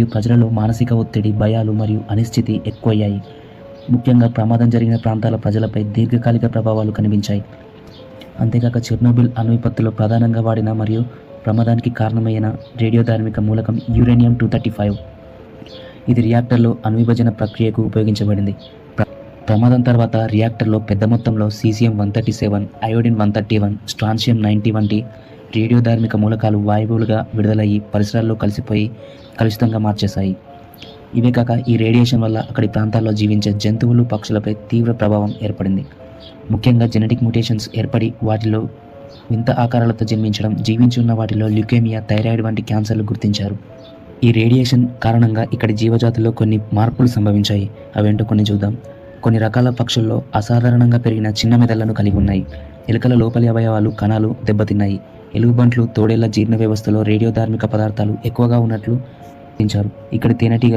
ప్రజలలో మానసిక ఒత్తిడి, భయాలు మరియు అనిశ్చితి ఎక్కువయ్యాయి. ముఖ్యంగా ప్రమాదం జరిగిన ప్రాంతాల ప్రజలపై దీర్ఘకాలిక ప్రభావాలు కనిపించాయి. అంతేకాక చెర్నోబిల్ అణు విపత్తులో ప్రధానంగా వాడిన మరియు ప్రమాదానికి కారణమైన రేడియోధార్మిక మూలకం యురేనియం-235. ఇది రియాక్టర్లో అణు విభజన ప్రక్రియకు ఉపయోగించబడింది. ప్రమాదం తర్వాత రియాక్టర్లో పెద్ద మొత్తంలో సీసియం-137, అయోడిన్-131, స్ట్రాన్షియం-90 వంటి రేడియోధార్మిక మూలకాలు వాయువులుగా విడుదలయ్యి పరిసరాల్లో కలిసిపోయి కలుషితంగా మార్చేశాయి. ఇవే కాక ఈ రేడియేషన్ వల్ల అక్కడి ప్రాంతాల్లో జీవించే జంతువులు, పక్షులపై తీవ్ర ప్రభావం ఏర్పడింది. ముఖ్యంగా జెనెటిక్ మ్యుటేషన్స్ ఏర్పడి వాటిలో వింత ఆకారాలతో జన్మించడం, జీవించి ఉన్న వాటిలో ల్యూకేమియా, థైరాయిడ్ వంటి క్యాన్సర్లు గుర్తించారు. ఈ రేడియేషన్ కారణంగా ఇక్కడి జీవజాతుల్లో కొన్ని మార్పులు సంభవించాయి. అవేంటో కొన్ని చూద్దాం. కొన్ని రకాల పక్షుల్లో అసాధారణంగా పెరిగిన చిన్న మెదళ్లను కలిగి ఉన్నాయి. ఎలుకల లోపలి అవయవాలు, కణాలు దెబ్బతిన్నాయి. ఎలుగుబంట్లు, తోడేళ్ల జీర్ణ వ్యవస్థలో రేడియోధార్మిక పదార్థాలు ఎక్కువగా ఉన్నట్లు గుర్తించారు. ఇక్కడి తేనెటీగలు